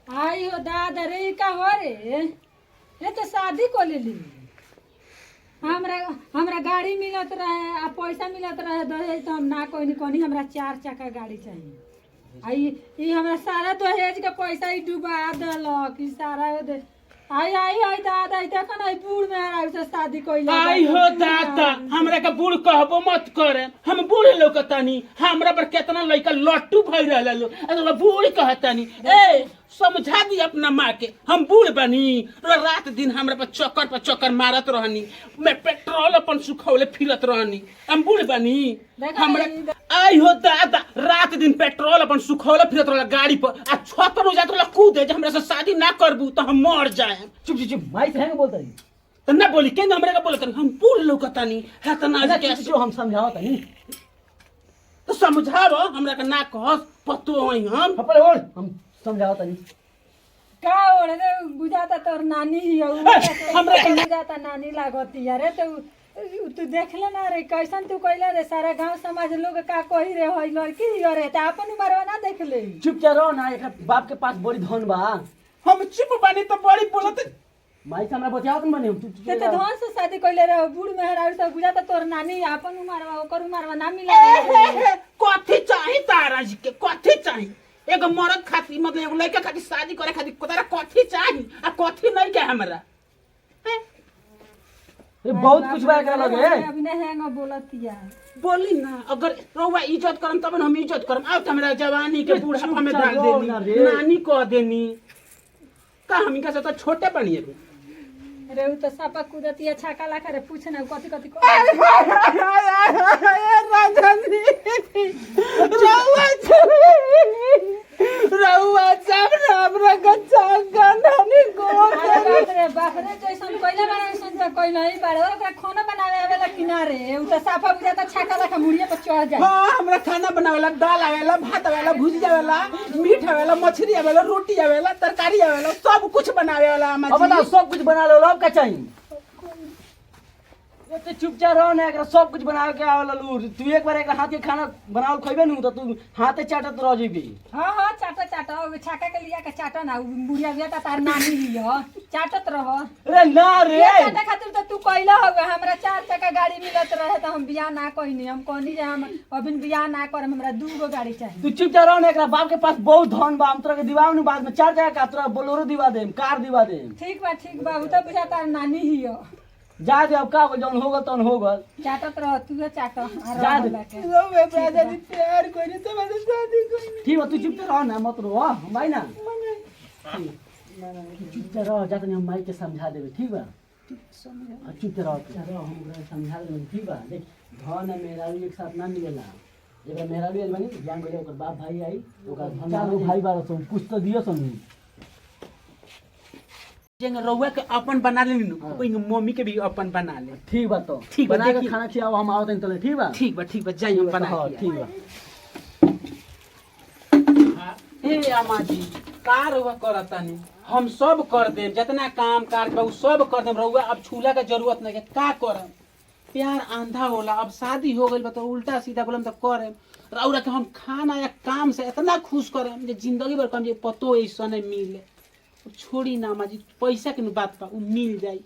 आई हो दादा रे का हो रे ये तो शादी को ले ली। हमरा हमरा गाड़ी मिलत रहे आ पैसा मिलत रहे दहेज तो हम ना कोई नहीं हमरा 4 चक्का गाड़ी चाहिए। आई ई हमरा सारा दहेज के पैसा ही डुबा देलक ई सारा दे। आई आई आई दादा ई देखन आई बूढ़ में आ से शादी कोइला। आई हो दादा हमरा के बूढ़ कहबो मत करे। हम बूढ़ लोकतानी हमरा पर केतना लइका लट्टू भई रहला लो अरे बूढ़ कहतानी। ए समझा दी अपना माँ के हम बूढ़ बनी रात दिन हमरा पर चक्कर मारत रहनी। मैं पेट्रोल अपन सुखौले फिरत रहनी हम बूढ़ बनी। हमरा आई हो दादा रात दिन पेट्रोल अपन सुखौले फिरत रहला गाड़ी पर आ छतर हो जात रहला कूदे जे हमरा से शादी ना करबू तो हम मर जाए। चुप चुप माई से बोलता रही तो ना बोली के हमरा का बोलत हम बूढ़ लोकतानी है त ना के जो हम समझावत नहीं तो समझाव हमरा का ना कह पतो हई हम अपन बोल हम समझावत नहीं का ओरे बुझाता तोर नानी ही हो हमरा बुझाता नानी लागती अरे तो तू देखले ना रे कैसन तू कइला रे सारा गांव समाज लोग का कहि रे होई लड़की ही रे त अपन उमरवा ना देख ले। चुपचाप रहो ना एक बाप के पास बड़ी धन बा। हम चुप बानी तो बड़ी बोलत माई से हमरा बतियावत न बने तू ते तो धन से शादी कइले रे बूढ़ मेहरारू सब बुझाता तोर नानी अपन उमरवा ओकर उमरवा ना मिला। कथी चाही तारा जी के कथी चाही एगो मर्द खातिर मतलब एगो लड़का खातिर शादी करे खातिर तोरा कथी चाही आ कथी नहीं के हमरा ये बहुत कुछ बा एकरा लगे अभी नहीं हैंग बोलतिया बोली ना अगर रउआ इज्जत करम तब हम इज्जत करम आ हमरा जवानी के बूढ़ापा में डाल देनी नानी कह देनी का हम इनका से तो छोटे बनिए रे उ तो सापा कूदतिया छाका ला करे पूछ ना कथी कथी रउआ सब हमरा का चांगा नानी को अरे बाप रे जैसन कइला बना ऐसन त कइला ही बारे ओकरा खाना बनावे आवेला किनारे उ त साफा बुझाता छाका ला मुड़िया पर चढ़ जाए। हां हमरा खाना बनावेला दाल आवेला भात आवेला भुजिया आवेला मीठ आवेला मछली आवेला रोटी आवेला तरकारी आवेला सब कुछ बनावे वाला हम अब बताओ सब कुछ बना लो अब का चाहिए ये तो चुपचाप रहो ना एकरा सब कुछ बनावे के आवेला लू तू एक बार एकरा हाथ के खाना बनावल खइबे न त तू हाथे चाटत रह जेबी। हां हां चाटा ओ छाका के लिया के चाटा ना बुढ़िया बिया त तार नानी ही हो चाटत रह। अरे ना रे ये चाटा खातिर त तू कइला होगा हमरा 4 चक्का गाड़ी मिलत रहे त हम बियाह ना कइनी हम कहनी जे हम अबिन बियाह ना करम हमरा 2 गो गाड़ी चाहिए। तू चुपचाप रहो ना एकरा बाप के पास बहुत धन बा हम तोरा के दिवाव न बाद में 4 जगह का तोरा बोलेरो दिवा देम कार दिवा देम। ठीक बा उ त बुझा तार नानी ही हो जा दे अब का हो जौन होगल तौन होगल चाटत रह तू चाट जा दे रउआ दादा जी प्यार कोनी तो मैं शादी कोनी ठीक है तू चुपचाप रहो ना मत रो हम भाई ना चुपचाप रहो जा तनी हम माई के समझा देबे ठीक बा चुपचाप रहो हम समझा देबे ठीक बा देख धन है मेहरारू एक साथ ना मिलेला एगो मेहरारू आइल बनी जान बोले ओकर बाप भाई आई ओकर चारों भाई बार सो कुछ तो दियो सनी जेंग रउआ के अपन बना लेनी ओइ मम्मी के भी अपन बना ले। ठीक बा तो ठीक बा बना के देखिए। खाना खियाओ हम आवत हैं तले ठीक बा ठीक बा जाई हम बना हाँ, के ठीक बा हे अम्मा जी का रउआ करतानी हम सब कर देम जितना काम काज बा उ सब कर देम रउआ अब छूला के जरूरत नहीं है का करम प्यार आंधा होला अब शादी हो गइल बा तो उल्टा सीधा बोलम तो करेम रउरा के हम खाना या काम से इतना खुश करेम जे जिंदगी भर कम जे पतो ऐसा नहीं मिले छोड़ी ना अम्मा जी पैसा के बात बा उ मिल जाई।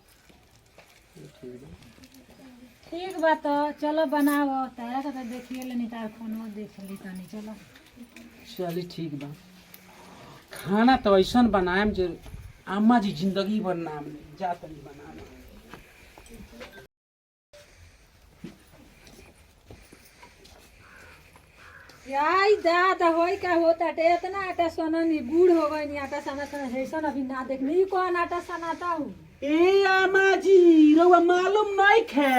ठीक बा तो चलो बनाओ तारा का तो देखिए लेनी तार फोनो देख ली तनी चलो चली ठीक बा खाना तो ऐसा बनाएम जे अम्मा जी जिंदगी भर नाम ले जा तनी बनाना याई दादा होई का होता टे इतना आटा सननी बूढ़ हो गई आटा सना हैसन अभी ना देखनी ई कौन आटा सनाता हूँ ए अम्मा जी रउआ मालूम नहीं खे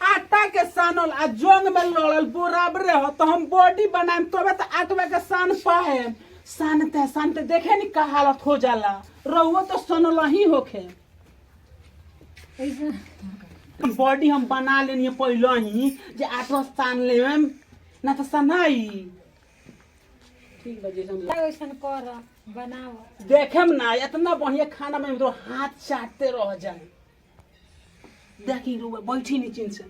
आटा के सानल आ जोंग में लड़ल बराबर हो तो हम बॉडी बनाएम तबे तो आटवा के सान पाएम सानते देखे नी का हालत हो जाला रउआ तो सनल ही होखे ऐसा बॉडी हम बना लेनी पहले ही जे आटवा सान लेम ना तो सनाई ठीक बा जैसे ऐसन कर बनाओ देखेम ना इतना बढ़िया खाना में तो हाथ चाटते रह जाए देखी रुआ बैठी नीचे से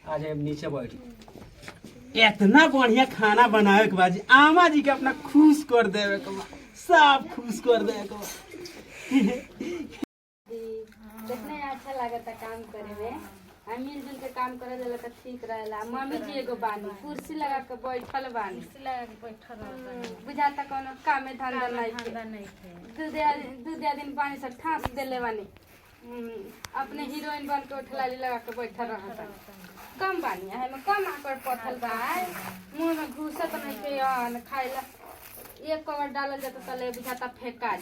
आ जाए नीचे बैठी इतना बढ़िया खाना बनावे के बाद आमा जी के अपना खुश कर देवे के बाद सब खुश कर देवे के बाद देखने अच्छा लागता काम करे में। हम मिलजुल के काम करे देला त ठीक रहेला। मम्मी जी एगो बानी कुर्सी लगा के बैठल बानी, बुझाता कोनो कामे धंधा नहीं थे। दूध दिन पानी से ठास देले बानी। अपने हीरोइन बन के उठलाली लगा के बैठल रहता। कम बानी है में कम आकर पथल बा, मुंह में घुसत नहीं के अन खाइला एक कवर डालल जाता तले बुझाता फेंका।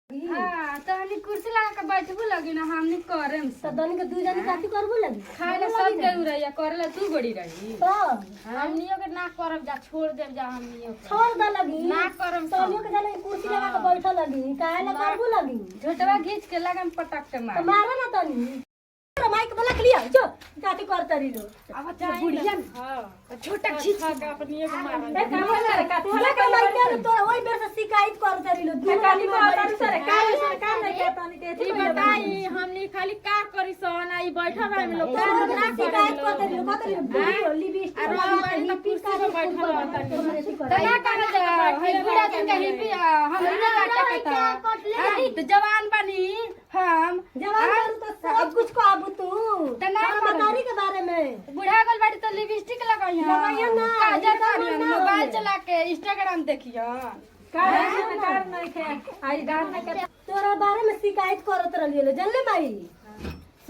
हां तो हनी कुर्सी लगा के बैठबू लगी ना, हमनी करेम सदन के दू जन काटी करबो लगी खाइला सब के रहिया करेला तू बड़ी रही। तो हमनियो के ना करब जा छोड़ देब जा। हमनियो छोड़ द लगी ना करम सोनियो के जाने कुर्सी लगा के बैठल लगी काहे ना करबो लगी झोटवा खींच के लगन पटक के तो मार। मारा ना तनी माइक बना लिया जो काटी कर तरी लो अब बुढ़िया हां छोटा खींच के अपनियो के मार। ए काम करे काटी होला के माइक तो ओई बेर से शिकायत कर तरी लो ए काली मार सरे काम नहीं करता नहीं ई के बताई हमनी खाली का करी सन आई बैठल रहे लोग तो ना शिकायत कर तरी लो का तरी लो लिबिस्ट अरे कुर्सी पे बैठल रहता तना कर जा है बुढ़ा दिन का हिपी हमनी ना काटे के था। अभी तो जवान बनी हम जवान करू तो सब कुछ कहबू तू तना बतारी के बारे में बुढ़ा गल बाड़ी तो लिपस्टिक लगाइया ना काजल करिया मोबाइल चला के इंस्टाग्राम देखिया कार नहीं के आई गार में के तोरा बारे में शिकायत करत रहलिए जानले भाई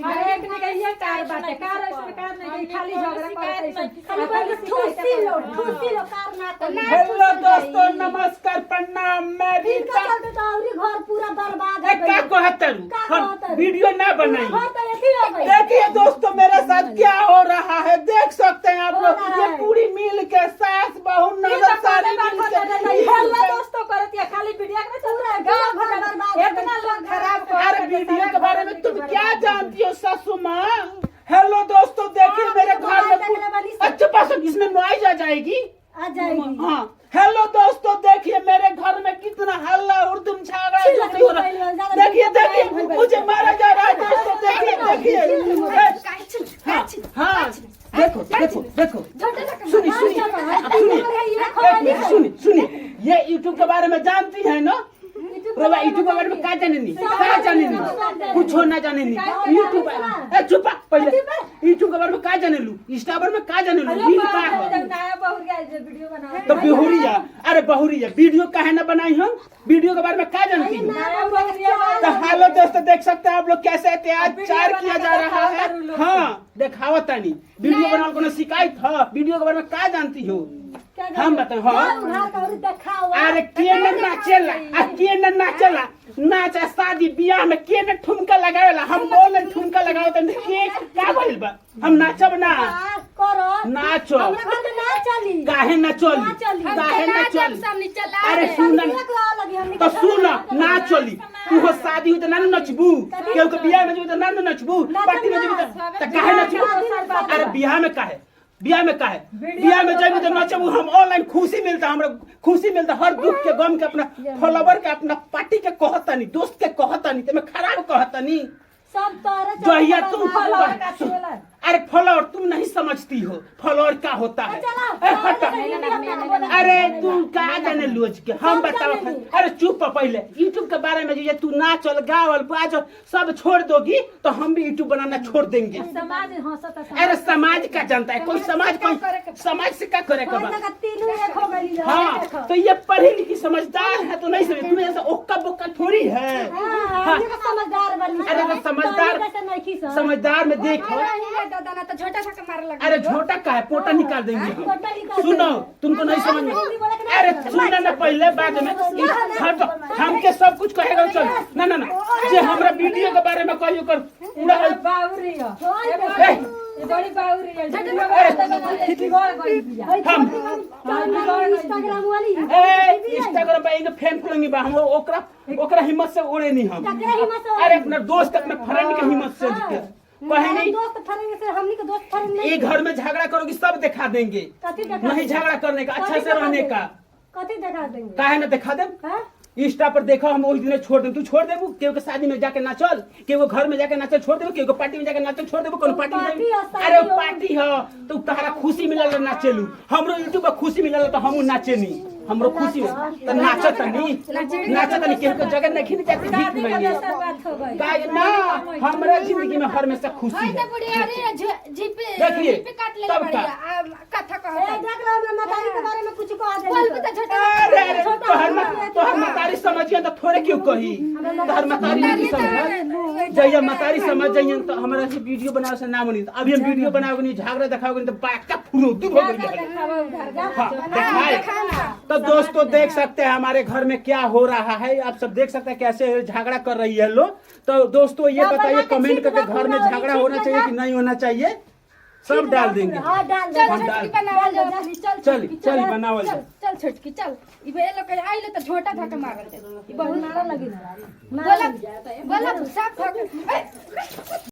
अरे एक ने कहिया कार बाटे कार ऐसे कार नहीं के खाली झगड़ा करते खाली बोल ठूसी लो कार ना कर हेलो दोस्तों, नमस्कार, प्रणाम। मैं फिर रीता का तो औरी घर पूरा बर्बाद ए, हो का गई कहतरू का हम कहतरू? वीडियो ना बनाई। घर तो ऐसी हो गई देखिए दोस्तों मेरे साथ क्या हो रहा है, देख सकते हैं आप हो लोग। रहा ये है। पूरी मिल के सास बहू ननद सारी मिल के हेलो दोस्तों करत या खाली वीडियो में चल रहा है गांव घर बर्बाद इतना लोग खराब कर अरे वीडियो के बारे में तुम क्या जानती हो सासू माँ? हेलो दोस्तों, देखिए मेरे घर में अच्छा पास इसमें नॉइज आ जाएगी। आ जाएगी हाँ, हेलो दोस्तों, देखिए मेरे घर में कितना हल्ला उर्दुम झगड़ा हो रहा है। देखिए देखिए मुझे मारा जा रहा है दोस्तों। देखिए देखिए हाँ देखो देखो देखो सुनिए सुनिए सुनिए सुनिए ये यूट्यूब के बारे में जानती है ना? रोबा यूट्यूब के बारे में क्या जाने कुछ ना जाने यूट्यूब चुप पहले यूट्यूब के बारे में क्या जाने लू, इंस्टा बारे में क्या जाने लू, रील का है नया बहुर गया वीडियो बना तो बहुरिया। अरे बहुरिया वीडियो काहे ना बनाई हम? वीडियो के बारे में क्या जानती हूँ? नया बहुर तो हेलो दोस्तों, देख सकते हैं आप लोग कैसे अत्याचार किया जा रहा है। हाँ दिखावा तानी वीडियो बनाने को शिकायत है। वीडियो के बारे में क्या जानती हो हम बताओ? हाँ अरे के न नाचेला आ के न नाचेला नाच शादी बियाह में के न ठुमका लगावेला। हम बोले ठुमका लगाओ त के का भइल बा? हम नाचब ना करो नाचो हमरा घर में ना चली काहे ना चली काहे ना चली? सामने चला अरे सुन लगी हमनी तो सुन ना चली तू हो शादी हुई तो ना नचबू, केहू के बियाह में जेबू तो ना नचबू, पार्टी में जेबू तो काहे नचबू? अरे बियाह में काहे बियाह में जेबू तो नचबू। हम ऑनलाइन खुशी मिलता, हमरा खुशी मिलता हर दुख के गम के अपना फॉलोवर के अपना पार्टी के कहतानी दोस्त के कहतानी ते में खराब कहतानी सब तोरे जहिया तुम अरे फॉलोअर तुम नहीं समझती हो फॉलोअर क्या होता है। अरे तू क्या जाने लूज के हम बताओ। अरे चुप पहले यूट्यूब के बारे में ये तू नाचल गावल बाजल सब छोड़ दोगी तो हम भी यूट्यूब बनाना छोड़ देंगे। समाज हंसता अरे समाज का जानता है कोई समाज से क्या करे का? हाँ तो ये पढ़ी लिखी समझदार है तो नहीं समझ तुम्हें ऐसा ओक्का बोक्का थोड़ी है। समझदार बनी अरे तो समझदार में देखो। तो झोटा सा मार लगा। अरे झोटा का है पोटा निकाल देंगे हम। सुनो तुमको नहीं समझ में अरे सुनना ना पहले बाद में हमके सब कुछ कहेगा चल ना ना ना जे हमरा वीडियो के बारे में कहियो कर पूरा बाउरी है ए, ये बड़ी बाउरी है इंस्टाग्राम वाली इंस्टाग्राम पे एक फैन खोलेंगे बा हम ओकरा हिम्मत से उड़े नहीं हम। अरे अपना दोस्त अपने फ्रेंड के हिम्मत से कहे नहीं दोस्त फरेंगे से हमनी के दोस्त फरेंगे नहीं। एक घर में झगड़ा करोगी सब दिखा देंगे कथी देखा नहीं झगड़ा करने का अच्छा से रहने का कथी दिखा देंगे काहे ना दिखा दे। इंस्टा पर देखो हम वही दिन छोड़ दे, तू छोड़ देबू केहू के शादी में जाके नाचल, केहू घर में जाके नाचल छोड़ देबू, केहू के पार्टी में जाके नाचल छोड़ देबू, कोनो पार्टी पार्टी में है, शादी अरे हो। पार्टी ह तो तहरा खुशी मिलल नाचेलू, हमरो यूट्यूब पर खुशी मिलल तो हमहू नाचेनी, हमरो खुशी हो तो नाचतनी केहू के जगह नहीं खिन जाके शादी भीख का मांगे बेसर बात हो गई। काहे ना हमरा जिंदगी में हमेशा खुशी हाय है। तो बुढ़िया रे जीपे देखिए, जीपे काट ले तब बढ़िया का? कथा ए कहता देख लो हमरा माताजी के बारे में कुछ कह दे बोल बता छोटा अरे तोहर मतारी समझिए तो थोड़े क्यों कही, तोहर मतारी नहीं समझ जइया मतारी समझ जाइए तो हमरा से वीडियो बनावे से ना बनी, अभी हम वीडियो बनाओगे नहीं, झगड़ा दिखाओगे नहीं तो बाका फुरुदू हो गई है। दिखावा उधर जा। हाँ, दिखाए। तो दोस्तों देख सकते हैं हमारे घर में क्या हो रहा है, आप सब देख सकते हैं कैसे झगड़ा कर रही है लोग। तो दोस्तों ये बताइए कमेंट करके घर में झगड़ा होना चाहिए कि नहीं होना चाहिए, सब डाल देंगे। हां डाल दे चल छोटकी बनावल जा चल बनावल जा। चल छोटकी चल ई बे लोग आइले त झोटा धक मारल दे ई बहुत नारा लगी ना बोला बोला साफ धक